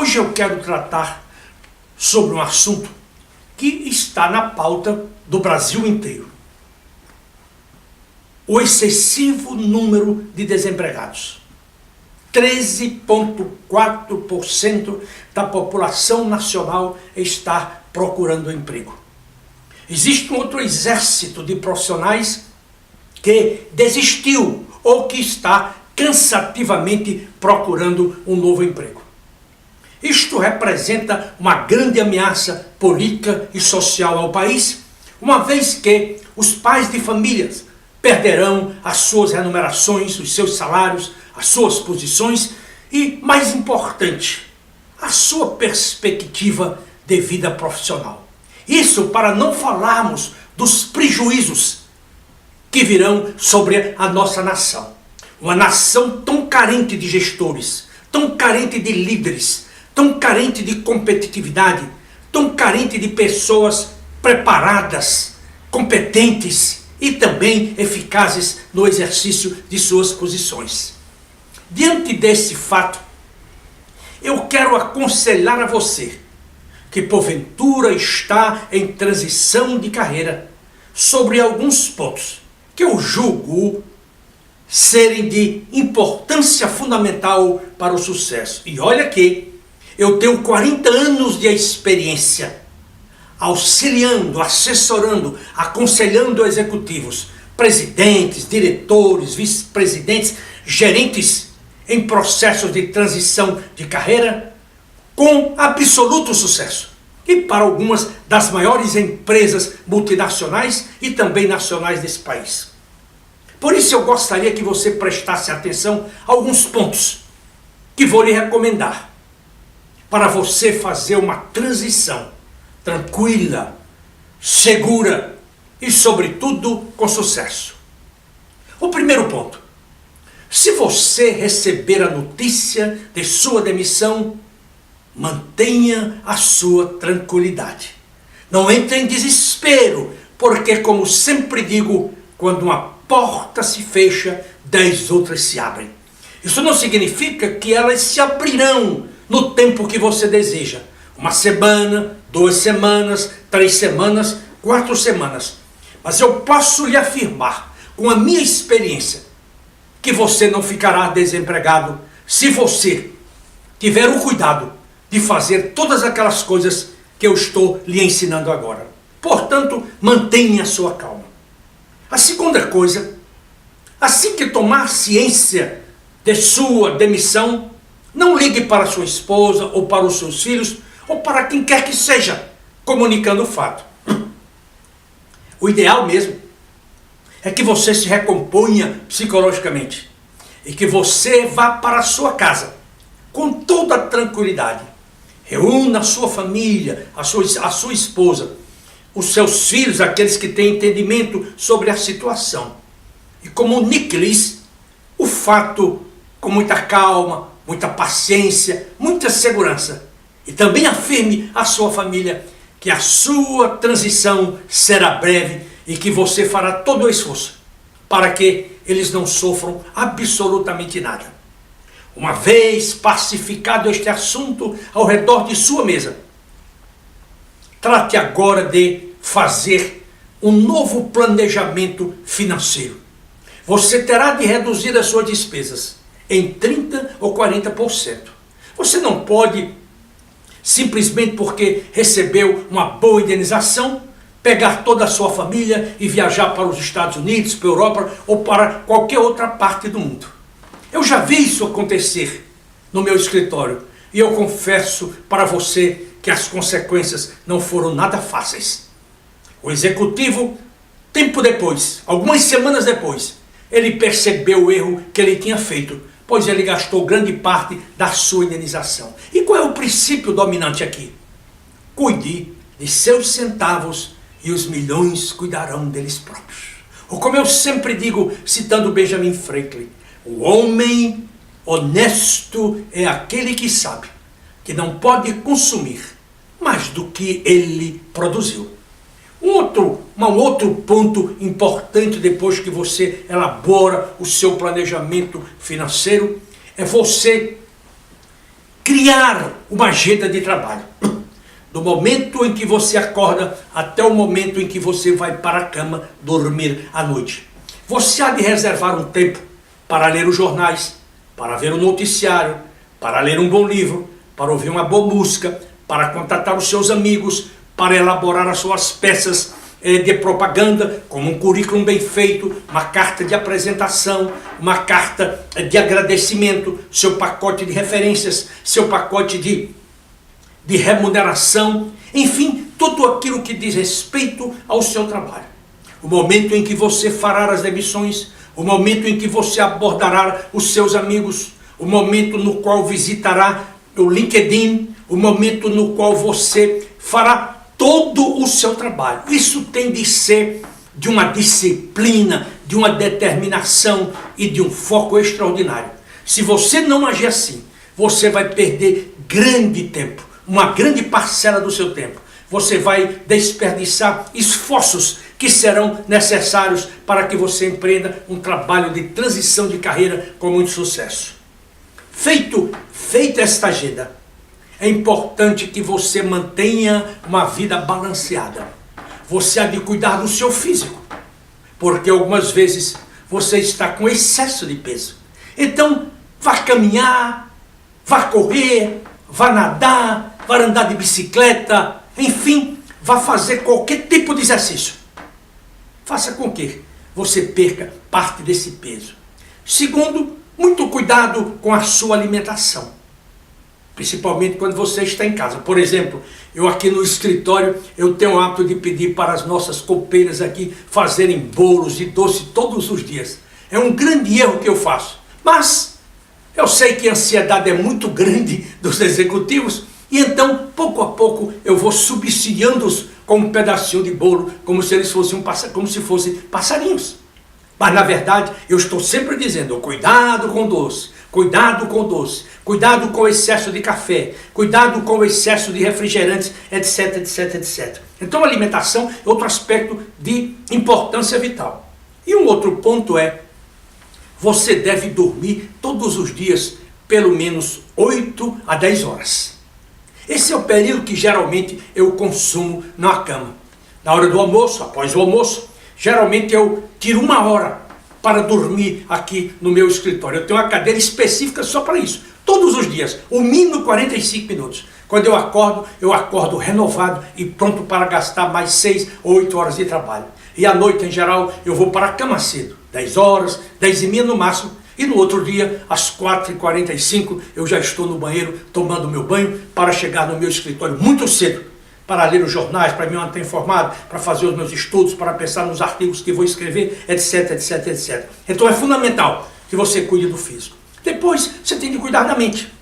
Hoje eu quero tratar sobre um assunto que está na pauta do Brasil inteiro. O excessivo número de desempregados. 13,4% da população nacional está procurando emprego. Existe um outro exército de profissionais que desistiu ou que está cansativamente procurando um novo emprego. Isto representa uma grande ameaça política e social ao país, uma vez que os pais de famílias perderão as suas remunerações, os seus salários, as suas posições e, mais importante, a sua perspectiva de vida profissional. Isso para não falarmos dos prejuízos que virão sobre a nossa nação. Uma nação tão carente de gestores, tão carente de líderes, tão carente de competitividade, tão carente de pessoas preparadas, competentes e também eficazes no exercício de suas posições. Diante desse fato, eu quero aconselhar a você que porventura está em transição de carreira sobre alguns pontos que eu julgo serem de importância fundamental para o sucesso. E olha que eu tenho 40 anos de experiência auxiliando, assessorando, aconselhando executivos, presidentes, diretores, vice-presidentes, gerentes em processos de transição de carreira com absoluto sucesso. E para algumas das maiores empresas multinacionais e também nacionais desse país. Por isso eu gostaria que você prestasse atenção a alguns pontos que vou lhe recomendar para você fazer uma transição tranquila, segura e, sobretudo, com sucesso. O primeiro ponto: se você receber a notícia de sua demissão, mantenha a sua tranquilidade. Não entre em desespero, porque, como sempre digo, quando uma porta se fecha, 10 outras se abrem. Isso não significa que elas se abrirão no tempo que você deseja. 1 semana, 2 semanas, 3 semanas, 4 semanas. Mas eu posso lhe afirmar, com a minha experiência, que você não ficará desempregado se você tiver o cuidado de fazer todas aquelas coisas que eu estou lhe ensinando agora. Portanto, mantenha a sua calma. A segunda coisa, assim que tomar ciência de sua demissão, não ligue para sua esposa ou para os seus filhos ou para quem quer que seja, comunicando o fato. O ideal mesmo é que você se recomponha psicologicamente e que você vá para a sua casa com toda a tranquilidade. Reúna a sua família, a sua esposa, os seus filhos, aqueles que têm entendimento sobre a situação. E comunique-lhes o fato com muita calma, muita paciência, muita segurança. E também afirme à sua família que a sua transição será breve e que você fará todo o esforço para que eles não sofram absolutamente nada. Uma vez pacificado este assunto ao redor de sua mesa, trate agora de fazer um novo planejamento financeiro. Você terá de reduzir as suas despesas em 30% ou 40%. Você não pode, simplesmente porque recebeu uma boa indenização, pegar toda a sua família e viajar para os Estados Unidos, para a Europa ou para qualquer outra parte do mundo. Eu já vi isso acontecer no meu escritório e eu confesso para você que as consequências não foram nada fáceis. O executivo, tempo depois, algumas semanas depois, ele percebeu o erro que ele tinha feito, pois ele gastou grande parte da sua indenização. E qual é o princípio dominante aqui? Cuide de seus centavos e os milhões cuidarão deles próprios. Ou como eu sempre digo, citando Benjamin Franklin, o homem honesto é aquele que sabe que não pode consumir mais do que ele produziu. Um outro ponto importante depois que você elabora o seu planejamento financeiro é você criar uma agenda de trabalho. Do momento em que você acorda até o momento em que você vai para a cama dormir à noite. Você há de reservar um tempo para ler os jornais, para ver o noticiário, para ler um bom livro, para ouvir uma boa música, para contatar os seus amigos, para elaborar as suas peças de propaganda, como um currículo bem feito, uma carta de apresentação, uma carta de agradecimento, seu pacote de referências, seu pacote de remuneração, enfim, tudo aquilo que diz respeito ao seu trabalho. O momento em que você fará as demissões, o momento em que você abordará os seus amigos, o momento no qual visitará o LinkedIn, o momento no qual você fará todo o seu trabalho. Isso tem de ser de uma disciplina, de uma determinação e de um foco extraordinário. Se você não agir assim, você vai perder grande tempo, uma grande parcela do seu tempo. Você vai desperdiçar esforços que serão necessários para que você empreenda um trabalho de transição de carreira com muito sucesso. Feita esta agenda, é importante que você mantenha uma vida balanceada. Você há de cuidar do seu físico, porque algumas vezes você está com excesso de peso. Então, vá caminhar, vá correr, vá nadar, vá andar de bicicleta, enfim, vá fazer qualquer tipo de exercício. Faça com que você perca parte desse peso. Segundo, muito cuidado com a sua alimentação. Principalmente quando você está em casa. Por exemplo, eu aqui no escritório, eu tenho o hábito de pedir para as nossas copeiras aqui fazerem bolos e doce todos os dias. É um grande erro que eu faço. Mas eu sei que a ansiedade é muito grande dos executivos e então, pouco a pouco, eu vou subsidiando-os com um pedacinho de bolo, como se eles fossem passarinhos. Mas na verdade, eu estou sempre dizendo, cuidado com doce, cuidado com doce, cuidado com o excesso de café, cuidado com o excesso de refrigerantes, etc, etc, etc. Então a alimentação é outro aspecto de importância vital. E um outro ponto é, você deve dormir todos os dias pelo menos 8 a 10 horas. Esse é o período que geralmente eu consumo na cama. Na hora do almoço, após o almoço, geralmente eu tiro 1 hora para dormir aqui no meu escritório. Eu tenho uma cadeira específica só para isso. Todos os dias, o mínimo 45 minutos. Quando eu acordo renovado e pronto para gastar mais 6 ou 8 horas de trabalho. E à noite, em geral, eu vou para a cama cedo. 10 horas, 10h30 no máximo. E no outro dia, às 4h45, eu já estou no banheiro tomando meu banho para chegar no meu escritório muito cedo. Para ler os jornais, para me manter informado, para fazer os meus estudos, para pensar nos artigos que vou escrever, etc, etc, etc. Então é fundamental que você cuide do físico. Depois, você tem que cuidar da mente.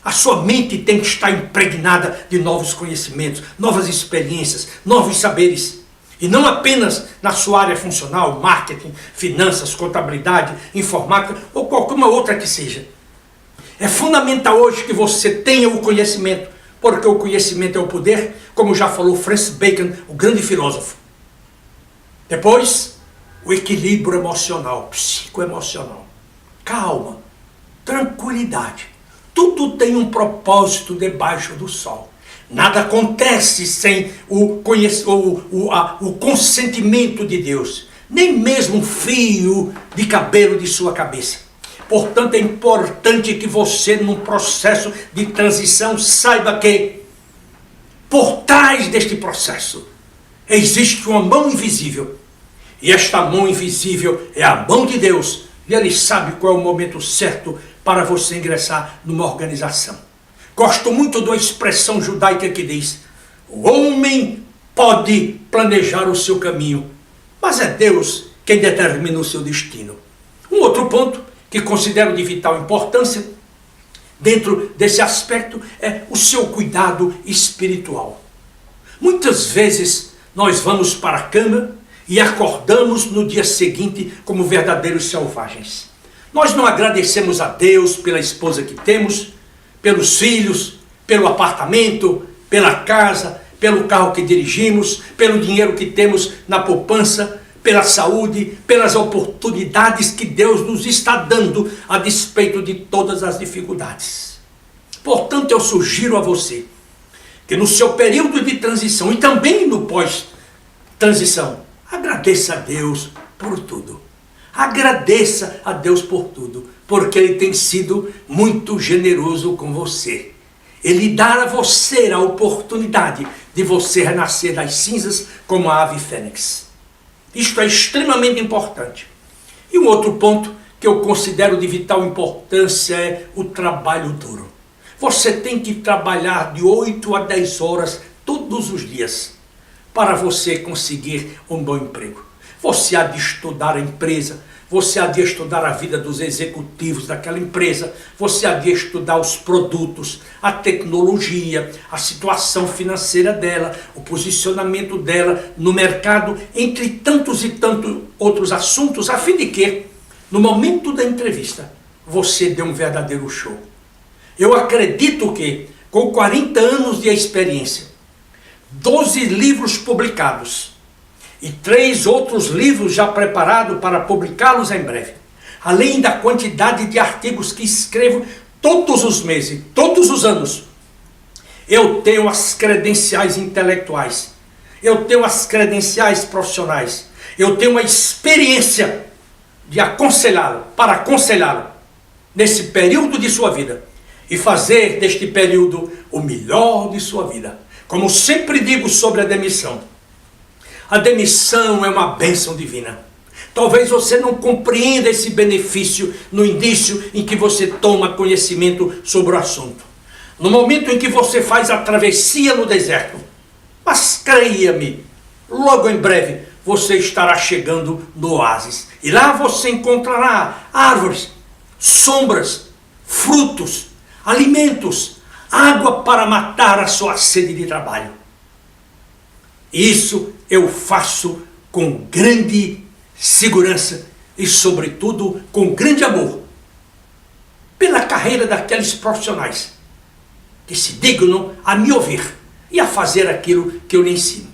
A sua mente tem que estar impregnada de novos conhecimentos, novas experiências, novos saberes. E não apenas na sua área funcional, marketing, finanças, contabilidade, informática ou qualquer uma outra que seja. É fundamental hoje que você tenha o conhecimento, porque o conhecimento é o poder, como já falou Francis Bacon, o grande filósofo. Depois, o equilíbrio emocional, psicoemocional. Calma, tranquilidade. Tudo tem um propósito debaixo do sol. Nada acontece sem o consentimento de Deus. Nem mesmo um fio de cabelo de sua cabeça. Portanto, é importante que você, num processo de transição, saiba que por trás deste processo existe uma mão invisível. E esta mão invisível é a mão de Deus. E Ele sabe qual é o momento certo para você ingressar numa organização. Gosto muito da expressão judaica que diz: o homem pode planejar o seu caminho, mas é Deus quem determina o seu destino. Um outro ponto que considero de vital importância dentro desse aspecto é o seu cuidado espiritual. Muitas vezes nós vamos para a cama e acordamos no dia seguinte como verdadeiros selvagens. Nós não agradecemos a Deus pela esposa que temos, pelos filhos, pelo apartamento, pela casa, pelo carro que dirigimos, pelo dinheiro que temos na poupança, pela saúde, pelas oportunidades que Deus nos está dando a despeito de todas as dificuldades. Portanto, eu sugiro a você que no seu período de transição e também no pós-transição, agradeça a Deus por tudo. Agradeça a Deus por tudo, porque Ele tem sido muito generoso com você. Ele dá a você a oportunidade de você renascer das cinzas como a ave fênix. Isto é extremamente importante. E um outro ponto que eu considero de vital importância é o trabalho duro. Você tem que trabalhar de 8 a 10 horas todos os dias para você conseguir um bom emprego. Você há de estudar a empresa, você há de estudar a vida dos executivos daquela empresa, você há de estudar os produtos, a tecnologia, a situação financeira dela, o posicionamento dela no mercado, entre tantos e tantos outros assuntos, a fim de que, no momento da entrevista, você dê um verdadeiro show. Eu acredito que, com 40 anos de experiência, 12 livros publicados e 3 outros livros já preparados para publicá-los em breve, além da quantidade de artigos que escrevo todos os meses, todos os anos, eu tenho as credenciais intelectuais, eu tenho as credenciais profissionais, eu tenho a experiência de aconselhá-lo, para aconselhá-lo nesse período de sua vida e fazer deste período o melhor de sua vida. Como sempre digo sobre a demissão é uma bênção divina. Talvez você não compreenda esse benefício no início em que você toma conhecimento sobre o assunto, no momento em que você faz a travessia no deserto. Mas creia-me, logo em breve você estará chegando no oásis. E lá você encontrará árvores, sombras, frutos, alimentos, água para matar a sua sede de trabalho. Isso eu faço com grande segurança e, sobretudo, com grande amor pela carreira daqueles profissionais que se dignam a me ouvir e a fazer aquilo que eu lhe ensino.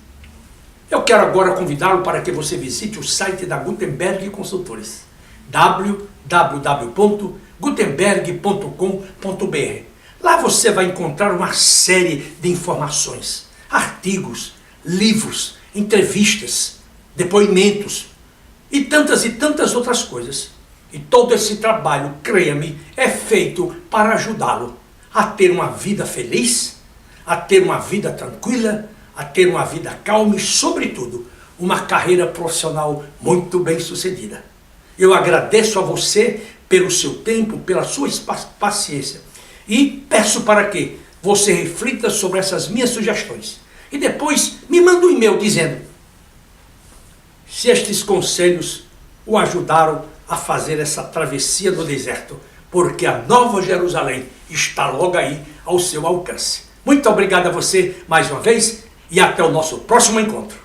Eu quero agora convidá-lo para que você visite o site da Gutenberg Consultores, www.gutenberg.com.br. Lá você vai encontrar uma série de informações, artigos, livros, entrevistas, depoimentos e tantas outras coisas. E todo esse trabalho, creia-me, é feito para ajudá-lo a ter uma vida feliz, a ter uma vida tranquila, a ter uma vida calma e, sobretudo, uma carreira profissional muito bem sucedida. Eu agradeço a você pelo seu tempo, pela sua paciência e peço para que você reflita sobre essas minhas sugestões e depois me manda um e-mail dizendo se estes conselhos o ajudaram a fazer essa travessia do deserto, porque a Nova Jerusalém está logo aí ao seu alcance. Muito obrigado a você mais uma vez e até o nosso próximo encontro.